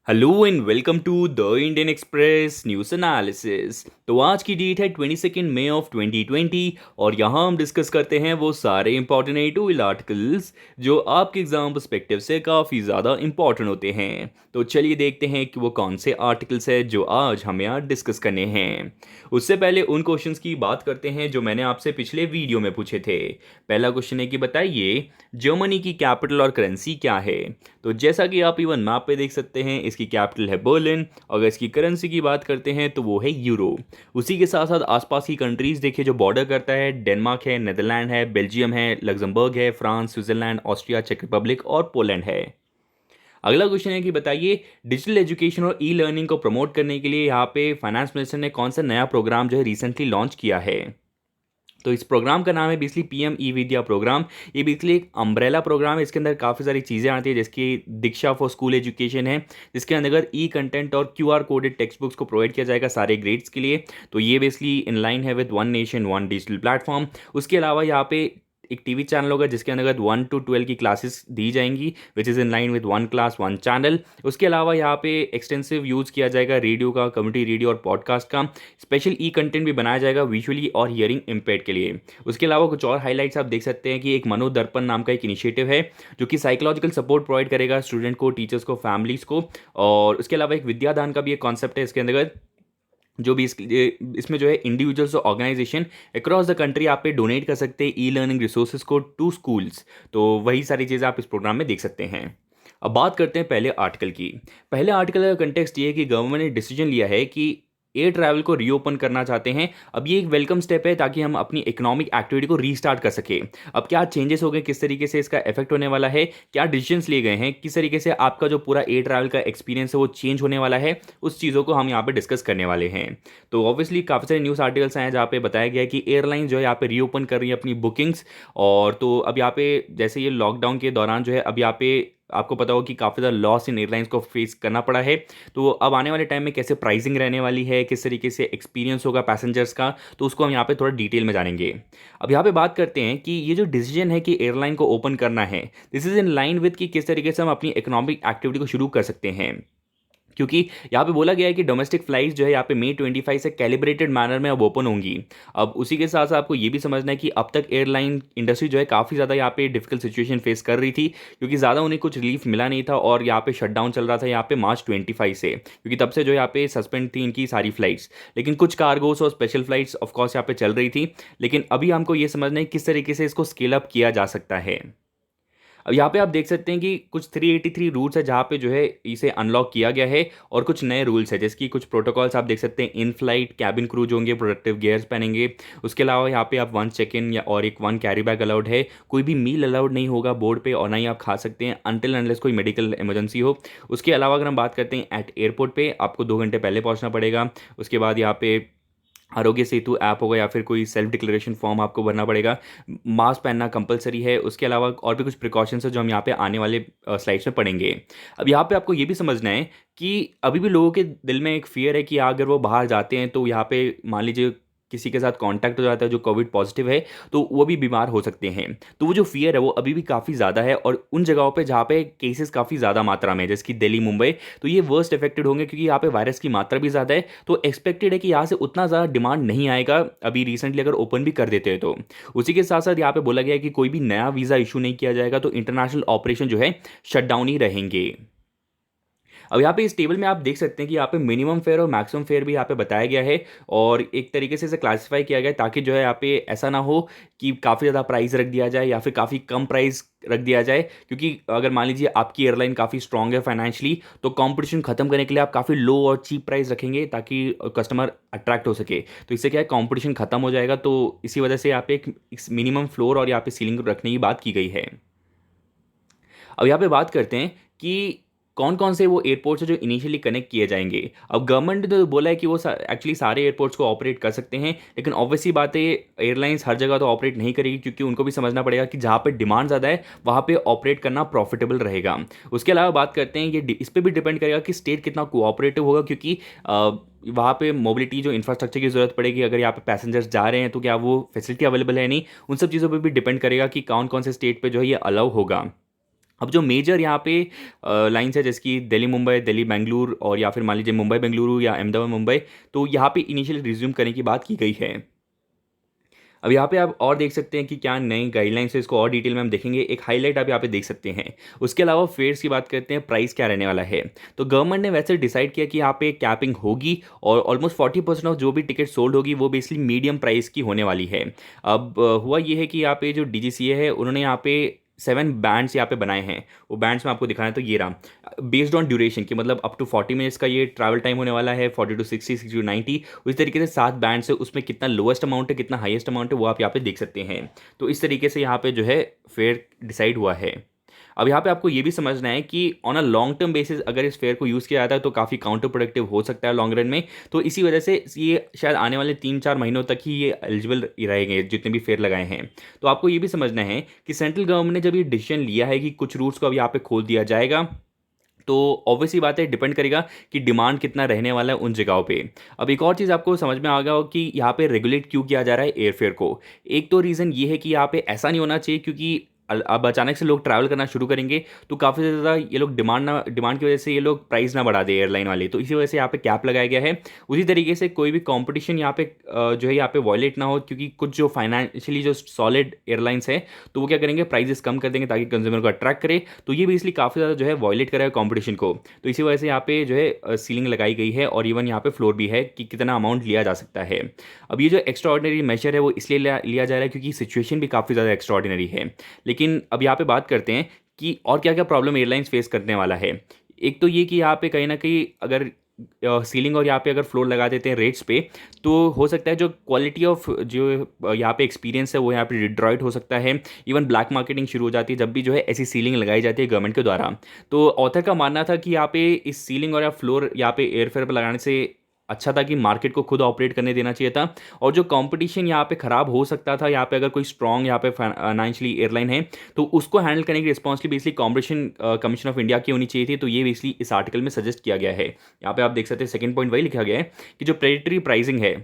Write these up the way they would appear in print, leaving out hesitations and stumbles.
Hello and welcome to the Indian Express news analysis. तो आज की डेट है 22 मई ऑफ 2020 और यहाँ हम डिस्कस करते हैं वो सारे इंपॉर्टेंट एडिटोरियल आर्टिकल्स जो आपके एग्जाम पर्सपेक्टिव से काफ़ी ज़्यादा इंपॉर्टेंट होते हैं। तो चलिए देखते हैं कि वो कौन से आर्टिकल्स हैं जो आज हमें यहाँ डिस्कस करने हैं। उससे पहले उन क्वेश्चंस की बात करते हैं जो मैंने आपसे पिछले वीडियो में पूछे थे। पहला क्वेश्चन है कि बताइए जर्मनी की कैपिटल और करेंसी क्या है। तो जैसा कि आप इवन मैप पे देख सकते हैं इसकी कैपिटल है बर्लिन। अगर इसकी करेंसी की बात करते हैं तो वो है यूरो। उसी के साथ साथ आसपास की कंट्रीज देखिए जो बॉर्डर करता है, डेनमार्क है, नेदरलैंड है, बेल्जियम है, लग्जमबर्ग है, फ्रांस, स्विट्जरलैंड, ऑस्ट्रिया, चेक रिपब्लिक और पोलैंड है। अगला क्वेश्चन है कि बताइए डिजिटल एजुकेशन और ई लर्निंग को प्रमोट करने के लिए यहाँ पे फाइनेंस मिनिस्टर ने कौन सा नया प्रोग्राम जो है रिसेंटली लॉन्च किया है। तो इस प्रोग्राम का नाम है बेसिकली पीएम ई विद्या प्रोग्राम। ये बेसिकली एक अम्ब्रेला प्रोग्राम है। इसके अंदर काफ़ी सारी चीज़ें आती है जिसकी दीक्षा फॉर स्कूल एजुकेशन है, जिसके अंदर ई कंटेंट और क्यूआर कोडेड टेक्स्ट बुक्स को प्रोवाइड किया जाएगा सारे ग्रेड्स के लिए। तो ये बेसिकली इन लाइन है with one nation one digital platform. उसके अलावा यहाँ पे एक टीवी चैनल होगा जिसके अंतर्गत 1 to 12 की क्लासेस दी जाएंगी which is in line with one class one channel. उसके अलावा यहाँ पे एक्सटेंसिव यूज़ किया जाएगा रेडियो का, कम्युनिटी रेडियो और पॉडकास्ट का। स्पेशल ई कंटेंट भी बनाया जाएगा विजुअली और हियरिंग इम्पेयर्ड के लिए। उसके अलावा कुछ और हाईलाइट्स आप देख सकते हैं कि एक मनोदर्पण नाम का एक इनिशिएटिव है जो कि साइकोलॉजिकल सपोर्ट प्रोवाइड करेगा स्टूडेंट को, टीचर्स को, फैमिलीज़ को। और उसके अलावा एक विद्यादान का भी एक कॉन्सेप्ट है इसके अंतर्गत जो भी इसमें जो है इंडिविजुअल्स और ऑर्गेनाइजेशन अक्रॉस द कंट्री आप पे डोनेट कर सकते हैं ई लर्निंग रिसोर्सेज को टू स्कूल्स। तो वही सारी चीज़ें आप इस प्रोग्राम में देख सकते हैं। अब बात करते हैं पहले आर्टिकल की। पहले आर्टिकल का कंटेक्स्ट ये है कि गवर्नमेंट ने डिसीजन लिया है कि एयर ट्रैवल को रीओपन करना चाहते हैं। अब ये एक वेलकम स्टेप है ताकि हम अपनी इकोनॉमिक एक्टिविटी को रीस्टार्ट कर सके। अब क्या चेंजेस हो गए, किस तरीके से इसका इफेक्ट होने वाला है, क्या डिसीजंस लिए गए हैं, किस तरीके से आपका जो पूरा एयर ट्रैवल का एक्सपीरियंस है वो चेंज होने वाला है, उस चीज़ों को हम यहाँ पे डिस्कस करने वाले हैं। तो ऑब्वियसली काफ़ी सारे न्यूज़ आर्टिकल्स हैं जहाँ पे बताया गया है कि एयरलाइन जो है यहाँ पे रीओपन कर रही है अपनी बुकिंग्स। और तो अब यहाँ पे जैसे ये लॉकडाउन के दौरान जो है अब यहाँ पे आपको पता होगा कि काफ़ी ज़्यादा लॉस इन एयरलाइंस को फेस करना पड़ा है। तो अब आने वाले टाइम में कैसे प्राइसिंग रहने वाली है, किस तरीके से एक्सपीरियंस होगा पैसेंजर्स का, तो उसको हम यहाँ पे थोड़ा डिटेल में जानेंगे। अब यहाँ पे बात करते हैं कि ये जो डिसीजन है कि एयरलाइन को ओपन करना है, this is in line with कि किस तरीके से हम अपनी इकोनॉमिक एक्टिविटी को शुरू कर सकते हैं। क्योंकि यहाँ पे बोला गया है कि डोमेस्टिक फ्लाइट्स जो है यहाँ पे मई 25 से कैलिब्रेटेड मैनर में अब ओपन होंगी। अब उसी के साथ साथ आपको ये भी समझना है कि अब तक एयरलाइन इंडस्ट्री जो है काफ़ी ज़्यादा यहाँ पे डिफिकल्ट सिचुएशन फेस कर रही थी क्योंकि ज़्यादा उन्हें कुछ रिलीफ मिला नहीं था और यहाँ पे शटडाउन चल रहा था यहाँ पे मार्च 25 से, क्योंकि तब से जो यहाँ पे सस्पेंड थी इनकी सारी फ्लाइट्स। लेकिन कुछ कार्गोस और स्पेशल फ्लाइट्स ऑफकोर्स यहाँ पे चल रही थी। लेकिन अभी हमको ये समझना है किस तरीके से इसको स्केल अप किया जा सकता है। अब यहाँ पे आप देख सकते हैं कि कुछ 383 रूल्स है जहाँ पे जो है इसे अनलॉक किया गया है और कुछ नए रूल्स है जैसे कि कुछ प्रोटोकॉल्स आप देख सकते हैं। इन फ्लाइट कैबिन क्रू जो होंगे प्रोटेक्टिव गियर्स पहनेंगे। उसके अलावा यहाँ पे आप वन चेक इन या और एक वन कैरी बैग अलाउड है। कोई भी मील अलाउड नहीं होगा बोर्ड पे और ना ही आप खा सकते हैं अनटिल अनलेस कोई मेडिकल इमरजेंसी हो। उसके अलावा अगर हम बात करते हैं एट एयरपोर्ट पे आपको 2 घंटे पहले पहुँचना पड़ेगा। उसके बाद यहाँ पे आरोग्य सेतु ऐप होगा या फिर कोई सेल्फ डिक्लेरेशन फॉर्म आपको भरना पड़ेगा। मास्क पहनना कंपलसरी है। उसके अलावा और भी कुछ प्रिकॉशंस है जो हम यहाँ पे आने वाले स्लाइड्स में पढ़ेंगे। अब यहाँ पे आपको ये भी समझना है कि अभी भी लोगों के दिल में एक फियर है कि अगर वो बाहर जाते हैं तो यहाँ पे मान लीजिए किसी के साथ कांटेक्ट हो जाता है जो कोविड पॉजिटिव है तो वो भी बीमार हो सकते हैं। तो वो जो फियर है वो अभी भी काफ़ी ज़्यादा है और उन जगहों पे जहाँ पे केसेस काफ़ी ज़्यादा मात्रा में है जैसे कि दिल्ली, मुंबई, तो ये वर्स्ट इफेक्टेड होंगे क्योंकि यहाँ पे वायरस की मात्रा भी ज़्यादा है। तो एक्सपेक्टेड है कि यहाँ से उतना ज़्यादा डिमांड नहीं आएगा अभी रिसेंटली अगर ओपन भी कर देते हैं तो। उसी के साथ साथ यहाँ पे बोला गया है कि कोई भी नया वीज़ा इशू नहीं किया जाएगा तो इंटरनेशनल ऑपरेशन जो है शटडाउन ही रहेंगे। अब यहाँ पे इस टेबल में आप देख सकते हैं कि यहाँ पे मिनिमम फेयर और मैक्सिमम फेयर भी यहाँ पे बताया गया है और एक तरीके से इसे क्लासिफाई किया गया है ताकि जो है यहाँ पे ऐसा ना हो कि काफ़ी ज़्यादा प्राइस रख दिया जाए या फिर काफ़ी कम प्राइस रख दिया जाए। क्योंकि अगर मान लीजिए आपकी एयरलाइन काफ़ी स्ट्रांग है फाइनेंशियली तो कंपटीशन खत्म करने के लिए आप काफ़ी लो और चीप प्राइस रखेंगे ताकि कस्टमर अट्रैक्ट हो सके। तो इससे क्या है कंपटीशन खत्म हो जाएगा। तो इसी वजह से यहाँ पे एक मिनिमम फ्लोर और यहाँ पे सीलिंग रखने की बात की गई है। अब यहाँ पे बात करते हैं कि कौन कौन से वो एयरपोर्ट्स हैं जो इनिशियली कनेक्ट किए जाएंगे। अब गवर्नमेंट ने तो बोला है कि वो एक्चुअली सारे एयरपोर्ट्स को ऑपरेट कर सकते हैं लेकिन ऑब्वियसली बात है एयरलाइंस हर जगह तो ऑपरेट नहीं करेगी क्योंकि उनको भी समझना पड़ेगा कि जहाँ पे डिमांड ज़्यादा है वहाँ पे ऑपरेट करना प्रॉफिटेबल रहेगा। उसके अलावा बात करते हैं ये इस पर भी डिपेंड करेगा कि स्टेट कितना कोऑपरेटिव होगा क्योंकि वहाँ पे मोबिलिटी जो इंफ्रास्ट्रक्चर की ज़रूरत पड़ेगी अगर यहाँ पे पैसेंजर्स जा रहे हैं तो क्या वो फैसिलिटी अवेलेबल है नहीं, उन सब चीज़ों पर भी डिपेंड करेगा कि कौन कौन से स्टेट पर जो है ये अलाउ होगा। अब जो मेजर यहाँ पे लाइन्स है जैसे कि दिल्ली मुंबई, दिल्ली बेंगलुरु और या फिर मान लीजिए मुंबई बेंगलुरु या अहमदाबाद मुंबई, तो यहाँ पे इनिशियली रिज्यूम करने की बात की गई है। अब यहाँ पे आप और देख सकते हैं कि क्या नई गाइडलाइंस है, इसको और डिटेल में हम देखेंगे। एक हाईलाइट आप यहाँ पे देख सकते हैं। उसके अलावा फेयर्स की बात करते हैं, प्राइस क्या रहने वाला है। तो गवर्नमेंट ने वैसे डिसाइड किया कि यहाँ पे कैपिंग होगी और ऑलमोस्ट 40% ऑफ जो भी टिकट सोल्ड होगी वो बेसिकली मीडियम प्राइस की होने वाली है। अब हुआ ये है कि यहाँ पे जो डीजीसीए है उन्होंने यहाँ पे 7 बैंड्स यहाँ पे बनाए हैं। वो बैंड्स में आपको दिखाना है तो ये रहा, बेस्ड ऑन ड्यूरेशन की, मतलब अप टू 40 मिनट्स का ये ट्रैवल टाइम होने वाला है, 40 to 60, 60 to 90। उस तरीके से 7 बैंड्स है, उसमें कितना लोएस्ट अमाउंट है कितना हाईएस्ट अमाउंट है वो आप यहाँ पे देख सकते हैं। तो इस तरीके से यहाँ पे जो है फेयर डिसाइड हुआ है। अब यहाँ पे आपको ये भी समझना है कि on a long term basis अगर इस फेयर को यूज़ किया जाता है तो काफ़ी काउंटर प्रोडक्टिव हो सकता है लॉन्ग रन में। तो इसी वजह से ये शायद आने वाले 3-4 महीनों तक ही ये एलिजिबल रहेंगे जितने भी फेयर लगाए हैं। तो आपको ये भी समझना है कि सेंट्रल गवर्नमेंट ने जब ये डिसीजन लिया है कि कुछ रूट्स को अब यहाँ पे खोल दिया जाएगा, तो ऑब्वियसली बात है डिपेंड करेगा कि डिमांड कितना रहने वाला है उन जगहों पे। अब एक और चीज़ आपको समझ में आ गया हो कि यहाँ पे रेगुलेट क्यों किया जा रहा है एयरफेयर को। एक तो रीज़न ये है कि यहाँ पे ऐसा नहीं होना चाहिए क्योंकि अब अचानक से लोग ट्रैवल करना शुरू करेंगे तो काफ़ी ज़्यादा ये लोग डिमांड की वजह से ये लोग प्राइस ना बढ़ा दे एयरलाइन वाले, तो इसी वजह से यहाँ पे कैप लगाया गया है। उसी तरीके से कोई भी कंपटीशन यहाँ पे जो है यहाँ पे वॉयलेट ना हो, क्योंकि कुछ जो फाइनेंशियली जो सॉलिड एयरलाइंस है तो वो क्या करेंगे, प्राइजेस कम कर देंगे ताकि कंज्यूमर को अट्रैक्ट करे। तो ये भी इसलिए काफ़ी ज़्यादा जो है वॉयलेट करेगा कॉम्पिटिशन को। तो इसी वजह से यहाँ पे जो है सीलिंग लगाई गई है और इवन यहाँ पे फ्लोर भी है कि कितना अमाउंट लिया जा सकता है। अब ये जो एक्स्ट्रा ऑर्डिनरी मेजर है वो इसलिए लिया जा रहा है क्योंकि सिचुएशन भी काफ़ी ज़्यादा एक्स्ट्रा ऑर्डिनरी है। लेकिन अब यहाँ पे बात करते हैं कि और क्या क्या प्रॉब्लम एयरलाइंस फेस करने वाला है। एक तो ये कि यहाँ पे कहीं ना कहीं अगर सीलिंग और यहाँ पे अगर फ्लोर लगा देते हैं रेट्स पे, तो हो सकता है जो क्वालिटी ऑफ जो यहाँ पे एक्सपीरियंस है वो यहाँ पे डिट्रॉइट हो सकता है। इवन ब्लैक मार्केटिंग शुरू हो जाती है जब भी जो है ऐसी सीलिंग लगाई जाती है गवर्नमेंट के द्वारा। तो ऑथर का मानना था कि यहाँ पे इस सीलिंग और या फ्लोर यहाँ पे एयरफेयर पर लगाने से अच्छा था कि मार्केट को खुद ऑपरेट करने देना चाहिए था। और जो कंपटीशन यहाँ पे ख़राब हो सकता था, यहाँ पे अगर कोई स्ट्रॉन्ग यहाँ पे फाइनेंशियली एयरलाइन है तो उसको हैंडल करने की responsibility basically competition commission of India की होनी चाहिए थी। तो ये बेसिकली इस आर्टिकल में सजेस्ट किया गया है। यहाँ पे आप देख सकते हैं सेकंड पॉइंट वही लिखा गया है कि जो प्रेडेटरी प्राइसिंग है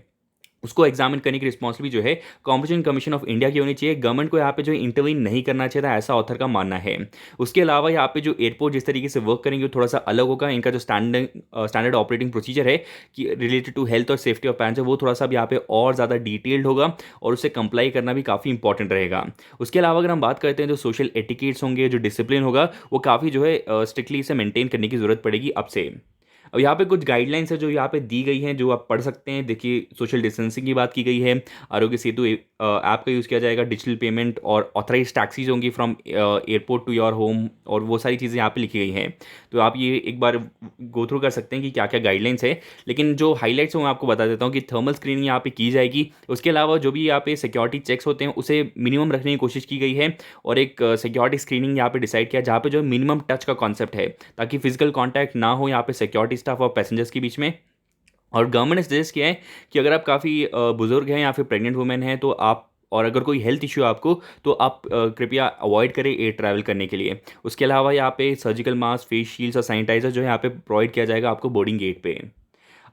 उसको एग्जामिन करने की रिस्पॉन्सिबिलिटी जो है कॉम्पिटिशन कमीशन ऑफ इंडिया की होनी चाहिए। गवर्नमेंट को यहाँ पे जो इंटरवीन नहीं करना चाहिए था, ऐसा ऑथर का मानना है। उसके अलावा यहाँ पे जो एयरपोर्ट जिस तरीके से वर्क करेंगे वो थोड़ा सा अलग होगा। इनका जो स्टैंडर्ड ऑपरेटिंग प्रोसीजर है कि रिलेटेड टू हेल्थ और सेफ्टी ऑफ पैसेंजर वो थोड़ा सा अब यहाँ पे और ज़्यादा डिटेल्ड होगा और उससे कंप्लाई करना भी काफ़ी इंपॉर्टेंट रहेगा। उसके अलावा अगर हम बात करते हैं जो सोशल एटिकेट्स होंगे, जो डिसिप्लिन होगा, वो काफ़ी जो है स्ट्रिक्टली इसे मेंटेन करने की ज़रूरत पड़ेगी अब से। अब यहाँ पे कुछ गाइडलाइंस है जो यहाँ पे दी गई हैं जो आप पढ़ सकते हैं। देखिए, सोशल डिस्टेंसिंग की बात की गई है, आरोग्य सेतु ऐप का यूज़ किया जाएगा, डिजिटल पेमेंट और ऑथराइज टैक्सीज होंगी from airport to your home, और वो सारी चीज़ें यहाँ पे लिखी गई हैं। तो आप ये एक बार गो थ्रू कर सकते हैं कि क्या क्या गाइडलाइंस है। लेकिन जो हाईलाइट्स हैं मैं आपको बता देता हूँ कि थर्मल स्क्रीनिंग यहाँ पे की जाएगी। उसके अलावा जो भी यहाँ पे सिक्योरिटी चेक्स होते हैं उसे मिनिमम रखने की कोशिश की गई है और एक सिक्योरिटी स्क्रीनिंग यहाँ पे डिसाइड किया जहाँ पे जो मिनिमम टच का कॉन्सेप्ट है ताकि फिजिकल कॉन्टैक्ट ना हो यहाँ पे सिक्योरिटी स्टाफ और पैसेंजर्स के बीच में। और गवर्नमेंट ने सजेस्ट किया है कि अगर आप काफ़ी बुजुर्ग हैं या फिर प्रेग्नेंट वुमेन हैं तो आप, और अगर कोई हेल्थ इश्यू है आपको तो आप कृपया अवॉइड करें एयर ट्रैवल करने के लिए। उसके अलावा यहाँ पे सर्जिकल मास्क, फेस शील्ड्स और सैनिटाइजर जो है यहाँ पे प्रोवाइड किया जाएगा आपको बोर्डिंग गेट पे।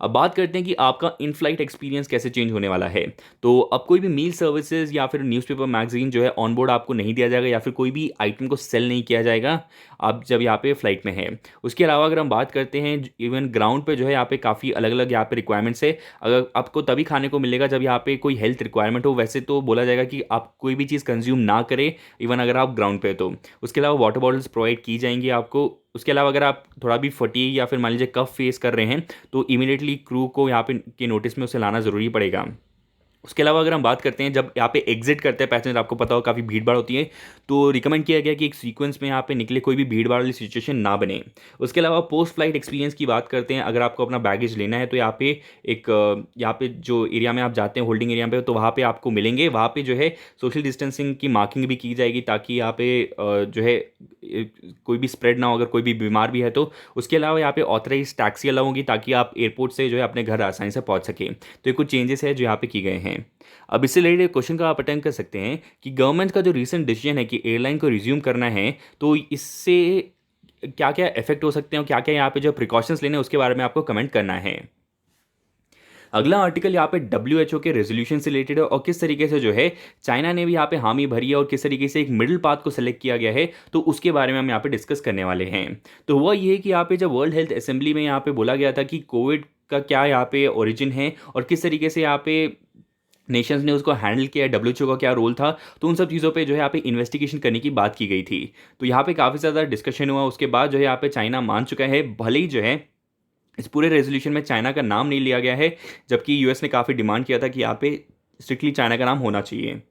अब बात करते हैं कि आपका इन फ्लाइट एक्सपीरियंस कैसे चेंज होने वाला है। तो अब कोई भी मील सर्विसेज या फिर न्यूज़पेपर मैगजीन जो है ऑन बोर्ड आपको नहीं दिया जाएगा या फिर कोई भी आइटम को सेल नहीं किया जाएगा आप जब यहाँ पे फ्लाइट में है। उसके अलावा अगर हम बात करते हैं इवन ग्राउंड पे जो है यहाँ पे काफ़ी अलग अलग यहाँ पे रिक्वायरमेंट्स है। अगर आपको तभी खाने को मिलेगा जब यहाँ पे कोई हेल्थ रिक्वायरमेंट हो, वैसे तो बोला जाएगा कि आप कोई भी चीज़ कंज्यूम ना करें इवन अगर आप ग्राउंड पे तो। उसके अलावा वाटर बॉटल्स प्रोवाइड की जाएंगी आपको। उसके अलावा अगर आप थोड़ा भी फटीग या फिर मान लीजिए कफ फेस कर रहे हैं तो इमीडिएटली क्रू को यहाँ पे के नोटिस में उसे लाना ज़रूरी पड़ेगा। उसके अलावा अगर हम बात करते हैं जब यहाँ पे एग्जिट करते हैं पैसेंजर, आपको पता हो काफ़ी भीड़ भाड़ होती है, तो रिकमेंड किया गया कि एक सीक्वेंस में यहाँ पे निकले, कोई भी भीड़ भाड़ वाली सिचुएशन ना बने। उसके अलावा पोस्ट फ्लाइट एक्सपीरियंस की बात करते हैं, अगर आपको अपना बैगेज लेना है तो यहाँ पे एक यहाँ पे जो एरिया में आप जाते हैं होल्डिंग एरिया पे, तो वहाँ पे आपको मिलेंगे। वहाँ पे जो है सोशल डिस्टेंसिंग की मार्किंग भी की जाएगी ताकि यहाँ पे जो है कोई भी स्प्रेड ना हो अगर कोई भी बीमार भी है तो। उसके अलावा यहाँ पे ऑथराइज टैक्सी अलाउ होगी ताकि आप एयरपोर्ट से जो है अपने घर आसानी से पहुँच सकें। तो ये कुछ चेंजेस है जो यहाँ पे किए गए हैं। अब इससे रिलेटेड क्वेश्चन का आप अटेम्प्ट कर सकते हैं कि गवर्नमेंट का जो रिसेंट डिसीजन है कि एयरलाइन को रिज्यूम करना है तो इससे क्या क्या इफेक्ट हो सकते हैं और क्या क्या यहाँ पे जो प्रिकॉशंस लेने हैं उसके बारे में आपको कमेंट करना है। अगला आर्टिकल यहाँ पे WHO के रेजोल्यूशन से रिलेटेड है और किस तरीके से जो है चाइना ने भी यहाँ पे हामी भरी है और किस तरीके से एक मिडिल पाथ को सेलेक्ट किया गया है, तो उसके बारे में हम यहाँ पे डिस्कस करने वाले हैं। तो हुआ ये है कि यहाँ पे जब वर्ल्ड हेल्थ असेंबली में यहाँ पे बोला गया था कि कोविड का क्या यहाँ पे ओरिजिन है और किस तरीके से यहाँ पे नेशंस ने उसको हैंडल किया, WHO का क्या रोल था, तो उन सब चीज़ों पे जो है यहाँ पे इन्वेस्टिगेशन करने की बात की गई थी। तो यहाँ पे काफ़ी ज़्यादा डिस्कशन हुआ, उसके बाद जो है यहाँ पे चाइना मान चुका है, भले ही जो है इस पूरे रेजोल्यूशन में चाइना का नाम नहीं लिया गया है, जबकि यूएस ने काफ़ी डिमांड किया था कि यहाँ पे स्ट्रिक्टली चाइना का नाम होना चाहिए।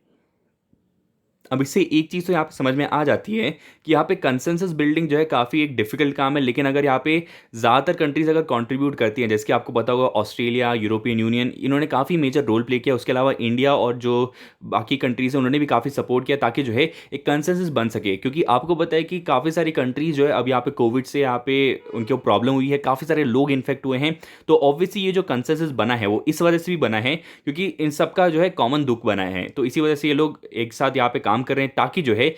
अब इससे एक चीज़ तो यहाँ पे समझ में आ जाती है कि यहाँ पे कंसेंसस बिल्डिंग जो है काफ़ी एक डिफिकल्ट काम है, लेकिन अगर यहाँ पे ज़्यादातर कंट्रीज अगर कंट्रीब्यूट करती हैं, जैसे कि आपको पता होगा ऑस्ट्रेलिया, यूरोपियन यूनियन, इन्होंने काफ़ी मेजर रोल प्ले किया, उसके अलावा इंडिया और जो बाकी कंट्रीज हैं उन्होंने भी काफ़ी सपोर्ट किया ताकि जो है एक कंसेंसस बन सके। क्योंकि आपको पता है कि काफ़ी सारी कंट्रीज जो है अब यहाँ पे कोविड से यहाँ पे उनको प्रॉब्लम हुई है, काफ़ी सारे लोग इन्फेक्ट हुए हैं, तो ऑब्वियसली ये जो कंसेंसस बना है वो इस वजह से भी बना है क्योंकि इन सबका जो है कॉमन दुख बना है। तो इसी वजह से ये लोग एक साथ यहाँ पे काम कर रहे हैं ताकि जो है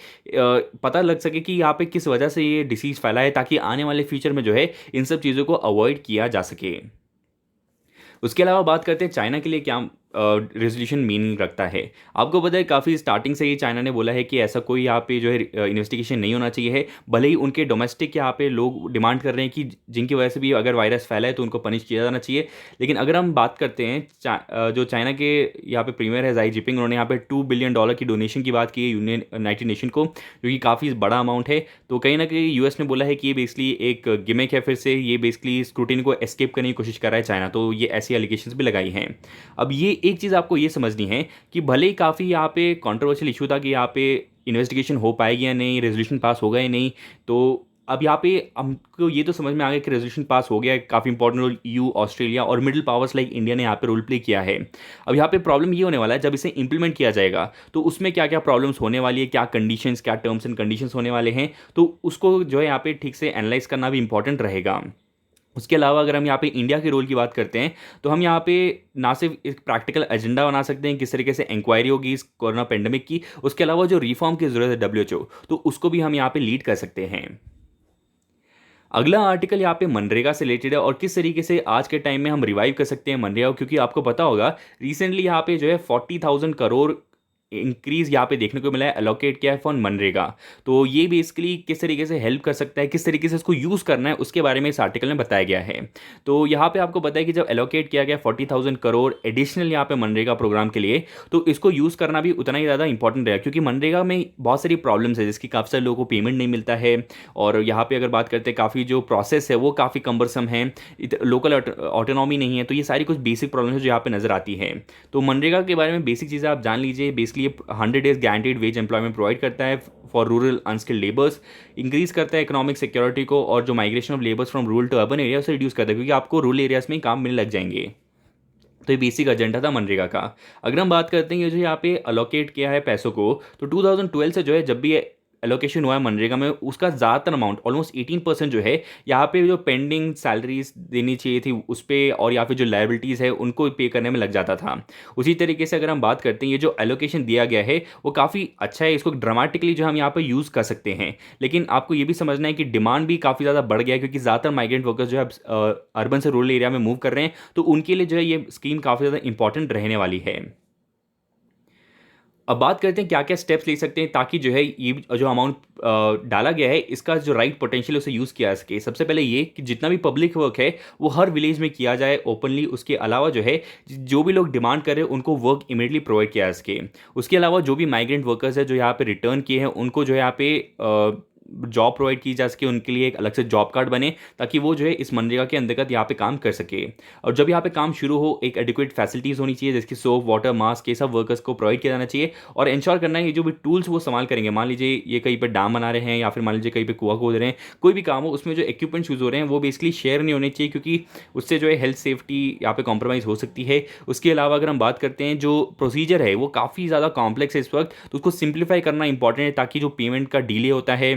पता लग सके कि यहाँ पे किस वजह से ये डिसीज फैला है, ताकि आने वाले फ्यूचर में जो है इन सब चीज़ों को अवॉइड किया जा सके। उसके अलावा बात करते हैं चाइना के लिए क्या रेजोल्यूशन मीनिंग रखता है। आपको पता है काफ़ी स्टार्टिंग से ही चाइना ने बोला है कि ऐसा कोई यहाँ पे जो है इन्वेस्टिगेशन नहीं होना चाहिए है, भले ही उनके डोमेस्टिक यहाँ पे लोग डिमांड कर रहे हैं कि जिनकी वजह से भी अगर वायरस फैला है तो उनको पनिश किया जाना चाहिए। लेकिन अगर हम बात करते हैं जो चाइना के यहाँ पे प्रीमियर है जाई जिपिंग, उन्होंने यहाँ पे $2 बिलियन की डोनेशन की बात की है यूनाइटेड नेशन को, जो कि काफ़ी बड़ा अमाउंट है। तो कहीं ना कहीं यूएस ने बोला है कि ये बेसिकली एक गिमिक है, फिर से ये बेसिकली स्क्रूटिनी को एस्केप करने की कोशिश कर रहा है चाइना, तो ये ऐसी एलिगेशंस भी लगाई हैं। अब ये एक चीज़ आपको ये समझनी है कि भले ही काफ़ी यहाँ पे कंट्रोवर्शियल इशू था कि यहाँ पे इन्वेस्टिगेशन हो पाएगी या नहीं, रेजोल्यूशन पास होगा या नहीं, तो अब यहाँ पे हमको ये तो समझ में आ गया कि रेजोल्यूशन पास हो गया है। काफ़ी इंपॉर्टेंट रोल ईयू, ऑस्ट्रेलिया और मिडिल पावर्स लाइक इंडिया ने यहाँ पे रोल प्ले किया है। अब यहाँ पे प्रॉब्लम ये होने वाला है जब इसे इंप्लीमेंट किया जाएगा तो उसमें क्या क्या प्रॉब्लम्स होने वाली है, क्या कंडीशंस, क्या टर्म्स एंड कंडीशंस होने वाले हैं, तो उसको जो है यहाँ पे ठीक से एनालाइज करना भी इंपॉर्टेंट रहेगा। उसके अलावा अगर हम यहाँ पे इंडिया के रोल की बात करते हैं तो हम यहाँ पे ना सिर्फ एक प्रैक्टिकल एजेंडा बना सकते हैं किस तरीके से इंक्वायरी होगी इस कोरोना पेंडेमिक की, उसके अलावा जो रिफॉर्म की ज़रूरत है WHO, तो उसको भी हम यहाँ पे लीड कर सकते हैं। अगला आर्टिकल यहाँ पे मनरेगा से रिलेटेड है और किस तरीके से आज के टाइम में हम रिवाइव कर सकते हैं मनरेगा, क्योंकि आपको पता होगा रिसेंटली यहाँ पे जो है 40,000 करोड़ इंक्रीज यहाँ पे देखने को मिला है, एलोकेट किया है फॉर मनरेगा। तो ये बेसिकली किस तरीके से हेल्प कर सकता है, किस तरीके से इसको यूज़ करना है, उसके बारे में इस आर्टिकल में बताया गया है। तो यहाँ पे आपको पता है कि जब एलोकेट किया गया 40,000 करोड़ एडिशनल यहाँ पे मनरेगा प्रोग्राम के लिए, तो इसको यूज़ करना भी उतना ही ज़्यादा इंपॉर्टेंट रहेगा, क्योंकि मनरेगा में बहुत सारी प्रॉब्लम्स है जिसकी काफ़ी सारे लोगों को पेमेंट नहीं मिलता है। और यहाँ पे अगर बात करते हैं काफ़ी जो प्रोसेस है वो काफ़ी कम्बरसम है, लोकल ऑटोनॉमी नहीं है, तो ये सारी कुछ बेसिक प्रॉब्लम है जो यहाँ पे नज़र आती है। तो मनरेगा के बारे में बेसिक चीज़ें आप जान लीजिए। Basically 100 days guaranteed wage employment provide करता है for rural unskilled labours, increase करता है इकोनॉमिक सिक्योरिटी को, और जो migration of labours from rural to urban area उसे रिड्यूस करता है, क्योंकि आपको रूरल एरियाज में काम मिलने लग जाएंगे। तो ये बेसिक एजेंडा था मनरेगा का। अगर हम बात करते हैं ये जो यहाँ पे अलोकेट किया है पैसों को, तो 2012 से जो है जब भी एलोकेशन हुआ है मनरेगा में, उसका ज़्यादातर अमाउंट ऑलमोस्ट 18% जो है यहाँ पे जो पेंडिंग सैलरीज देनी चाहिए थी उस पर, और या फिर जो लाइबिलिटीज़ है उनको पे करने में लग जाता था। उसी तरीके से अगर हम बात करते हैं ये जो एलोकेशन दिया गया है वो काफ़ी अच्छा है, इसको ड्रामेटिकली जो हम यहाँ पर यूज़ कर सकते हैं। लेकिन आपको ये भी समझना है कि डिमांड भी काफ़ी ज़्यादा बढ़ गया है, क्योंकि ज़्यादातर माइग्रेंट वर्कर्स जो है अर्बन से रूरल एरिया में मूव कर रहे हैं, तो उनके लिए जो है ये स्कीम काफ़ी ज़्यादा इंपॉर्टेंट रहने वाली है। अब बात करते हैं क्या क्या स्टेप्स ले सकते हैं ताकि जो है ये जो अमाउंट डाला गया है इसका जो राइट पोटेंशियल है उसे यूज़ किया जा सके। सबसे पहले ये कि जितना भी पब्लिक वर्क है वो हर विलेज में किया जाए ओपनली। उसके अलावा जो है जो भी लोग डिमांड कर रहे हैं उनको वर्क इमीडिएटली प्रोवाइड किया जा सके। उसके अलावा जो भी माइग्रेंट वर्कर्स है जो यहाँ पे रिटर्न किए हैं उनको जो है यहाँ पे जॉब प्रोवाइड की जा सके, उनके लिए एक अलग से जॉब कार्ड बने ताकि वो जो है इस मनरेगा के अंतर्गत यहाँ पे काम कर सके। और जब यहाँ पे काम शुरू हो एक एडिक्वेट फैसिलिटीज़ होनी चाहिए, जैसे कि सोप, वाटर, मास्क, ये सब वर्कर्स को प्रोवाइड किया जाना चाहिए। और इंश्योर करना है ये जो भी टूल्स वो इस्तेमाल करेंगे, मान लीजिए ये कहीं पर डैम बना रहे हैं या फिर मान लीजिए कहीं पर कुआं खोद रहे हैं, कोई भी काम हो उसमें जो इक्विपमेंट्स यूज़ हो रहे हैं वो बेसिकली शेयर नहीं होने चाहिए, क्योंकि उससे जो है हेल्थ सेफ्टी यहाँ पे कॉम्प्रोमाइज़ हो सकती है। उसके अलावा अगर हम बात करते हैं जो प्रोसीजर है वो काफ़ी ज़्यादा कॉम्प्लेक्स है इस वक्त, तो उसको सिंप्लीफाई करना इंपॉर्टेंट है ताकि जो पेमेंट का डिले होता है,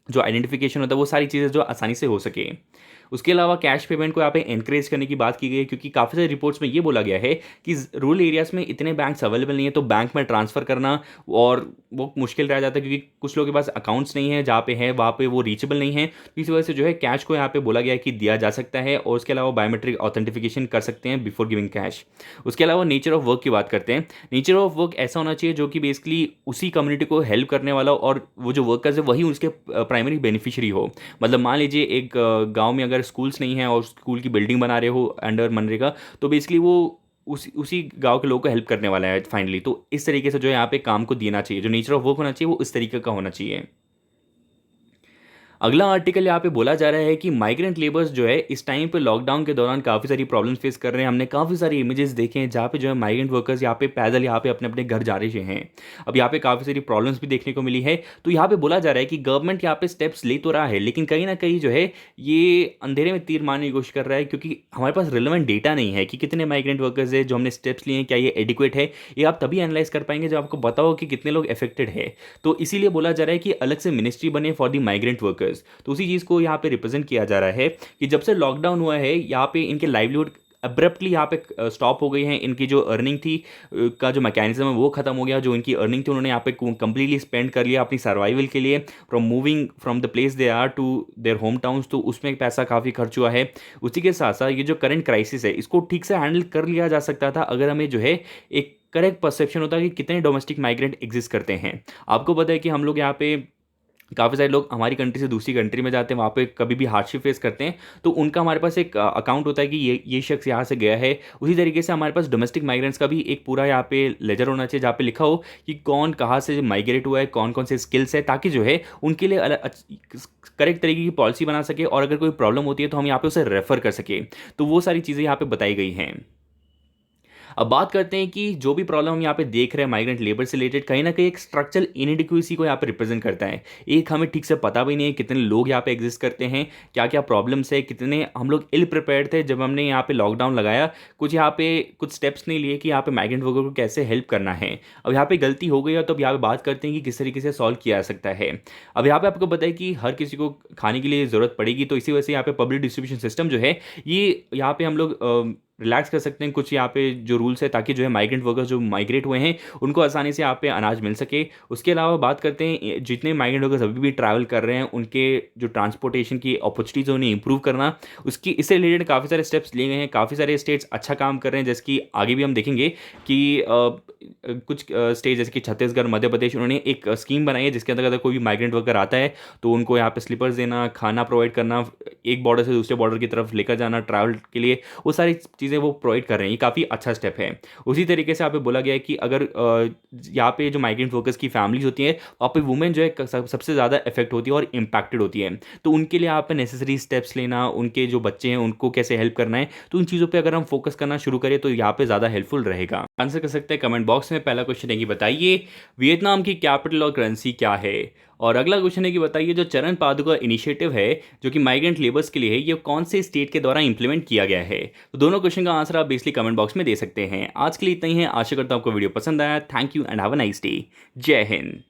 जो आइडेंटिफिकेशन होता है, वो सारी चीज़ें जो आसानी से हो सके। उसके अलावा कैश पेमेंट को यहाँ पे एनकरेज करने की बात की गई है, क्योंकि काफ़ी सारी रिपोर्ट्स में ये बोला गया है कि रूरल एरियाज में इतने बैंक्स अवेलेबल नहीं है, तो बैंक में ट्रांसफ़र करना और वो मुश्किल रह जाता है, क्योंकि कुछ लोगों के पास अकाउंट्स नहीं है, जहाँ पे है वहाँ पे वो रीचेबल नहीं है। तो इस वजह से जो है कैश को यहाँ पे बोला गया है कि दिया जा सकता है, और उसके अलावा बायोमेट्रिक ऑथेंटिफिकेशन कर सकते हैं बिफोर गिविंग कैश। उसके अलावा नेचर ऑफ वर्क की बात करते हैं। नेचर ऑफ वर्क ऐसा होना चाहिए जो कि बेसिकली उसी कम्युनिटी को हेल्प करने वाला, और वो जो वर्कर्स है वही उसके प्राइमरी बेनिफिशियरी हो। मतलब मान लीजिए एक गांव में अगर स्कूल्स नहीं है और स्कूल की बिल्डिंग बना रहे हो अंडर मनरेगा, तो बेसिकली वो उसी गांव के लोगों को हेल्प करने वाला है फाइनली। तो इस तरीके से जो है यहाँ पे काम को देना चाहिए, जो नेचर ऑफ वर्क होना चाहिए वो इस तरीके का होना चाहिए। अगला आर्टिकल यहाँ पे बोला जा रहा है कि माइग्रेंट लेबर्स जो है इस टाइम पे लॉकडाउन के दौरान काफ़ी सारी प्रॉब्लम्स फेस कर रहे हैं। हमने काफ़ी सारी इमेजेस देखे हैं जहाँ पे जो है माइग्रेंट वर्कर्स यहाँ पे पैदल यहाँ पे अपने अपने घर जा रहे हैं। अब यहाँ पे काफ़ी सारी प्रॉब्लम्स भी देखने को मिली है। तो यहाँ पे बोला जा रहा है कि गवर्नमेंट यहाँ पे स्टेप्स ले तो रहा है, लेकिन कहीं ना कहीं जो है ये अंधेरे में तीर मारने की कोशिश कर रहा है, क्योंकि हमारे पास रिलेवेंट डेटा नहीं है कि कितने माइग्रेंट वर्कर्स है जो हमने स्टेप्स लिए हैं, क्या ये एडिक्वेट है। ये आप तभी एनालाइज कर पाएंगे जब आपको पता हो कि कितने लोग अफेक्टेड है। तो इसीलिए बोला जा रहा है कि अलग से मिनिस्ट्री बने फॉर दी माइग्रेंट वर्कर्स। तो उसी चीज़ को यहाँ पे रिप्रेजेंट किया जा रहा है कि जब से लॉकडाउन हुआ है यहाँ पे इनके लाइवलीहुड अब्रप्टली यहाँ पे स्टॉप हो गई है। इनकी जो अर्निंग थी का जो मैकेनिज्म है वो खत्म हो गया। जो इनकी अर्निंग थी उन्होंने यहाँ पे कंप्लीटली स्पेंड कर लिया अपनी सर्वाइवल के लिए, from moving from the place they are to their home towns. तो उसमें पैसा काफ़ी खर्च हुआ है। उसी के साथ साथ ये जो करंट क्राइसिस है इसको ठीक से हैंडल कर लिया जा सकता था अगर हमें जो है एक करेक्ट परसेप्शन होता कि कितने डोमेस्टिक माइग्रेंट एग्जिस्ट करते हैं। आपको पता है कि हम लोग यहाँ पे काफ़ी सारे लोग हमारी कंट्री से दूसरी कंट्री में जाते हैं, वहाँ पे कभी भी हार्डशिप फेस करते हैं, तो उनका हमारे पास एक अकाउंट होता है कि ये शख्स यहाँ से गया है। उसी तरीके से हमारे पास डोमेस्टिक माइग्रेंट्स का भी एक पूरा यहाँ पे लेजर होना चाहिए जहाँ पे लिखा हो कि कौन कहाँ से माइग्रेट हुआ है, कौन कौन से स्किल्स है, ताकि जो है उनके लिए करेक्ट तरीके की पॉलिसी बना सके, और अगर कोई प्रॉब्लम होती है तो हम यहाँ पे उसे रेफर कर सके। तो वो सारी चीज़ें यहाँ पे बताई गई हैं। अब बात करते हैं कि जो भी प्रॉब्लम हम यहाँ पे देख रहे हैं माइग्रेंट लेबर से रिलेटेड, कहीं ना कहीं एक स्ट्रक्चरल इनएडिक्वेसी को यहाँ पे रिप्रेजेंट करता है। एक हमें ठीक से पता भी नहीं है कितने लोग यहाँ पे एग्जिस्ट करते हैं, क्या क्या प्रॉब्लम्स है, कितने हम लोग इल प्रिपेयर्ड थे जब हमने यहाँ पे लॉकडाउन लगाया, कुछ यहाँ पे कुछ स्टेप्स नहीं लिए कि यहाँ पे माइग्रेंट वर्कर को कैसे हेल्प करना है। अब यहाँ पे गलती हो गई है तो अब यहाँ पे बात करते हैं कि किस तरीके से सॉल्व किया जा सकता है। अब यहाँ पे आपको पता है कि हर किसी को खाने के लिए ज़रूरत पड़ेगी, तो इसी वजह से यहाँ पे पब्लिक डिस्ट्रीब्यूशन सिस्टम जो है ये यहाँ पे हम लोग रिलैक्स कर सकते हैं कुछ यहाँ पे जो रूल्स है, ताकि जो है माइग्रेंट वर्कर्स जो माइग्रेट हुए हैं उनको आसानी से यहाँ पे अनाज मिल सके। उसके अलावा बात करते हैं जितने माइग्रेंट वर्कर्स अभी भी ट्रैवल कर रहे हैं उनके जो ट्रांसपोर्टेशन की अपॉर्चुनिटीज़ उन्हें इंप्रूव करना, उसकी इससे रिलेटेड काफ़ी सारे स्टेप्स लिए गए हैं। काफ़ी सारे स्टेट्स अच्छा काम कर रहे हैं, जैसे कि आगे भी हम देखेंगे कि कुछ स्टेट जैसे कि छत्तीसगढ़, मध्य प्रदेश, उन्होंने एक स्कीम बनाई है जिसके अंदर अगर कोई भी माइग्रेंट वर्कर आता है तो उनको यहाँ पे स्लीपर्स देना, खाना प्रोवाइड करना, एक बॉर्डर से दूसरे बॉर्डर की तरफ लेकर जाना ट्रैवल के लिए, वो सारी चीज़ें वो प्रोवाइड कर रहे हैं। ये काफ़ी अच्छा स्टेप है। उसी तरीके से यहाँ पे बोला गया है कि अगर यहाँ पे जो माइग्रेंट वर्कर्स की फैमिलीज होती हैं वहाँ पे वुमेन जो है सबसे ज़्यादा इफेक्ट होती है और इम्पैक्टेड होती है, तो उनके लिए यहाँ पे नेसेसरी स्टेप्स लेना, उनके जो बच्चे हैं उनको कैसे हेल्प करना है, तो उन चीज़ों पर अगर हम फोकस करना शुरू करें तो यहाँ पे ज़्यादा हेल्पफुल रहेगा। आंसर कर सकते हैं कमेंट बॉक्स में। पहला क्वेश्चन है कि बताइए वियतनाम की कैपिटल और करेंसी क्या है। और अगला क्वेश्चन है कि बताइए जो चरण पादुका इनिशिएटिव है जो कि माइग्रेंट लेबर्स के लिए है, ये कौन से स्टेट के द्वारा इंप्लीमेंट किया गया है। तो दोनों क्वेश्चन का आंसर आप बेसिकली कमेंट बॉक्स में दे सकते हैं। आज के लिए इतना ही है। आशा करता हूं आपको वीडियो पसंद आया। Thank you and have a nice day. जय हिंद।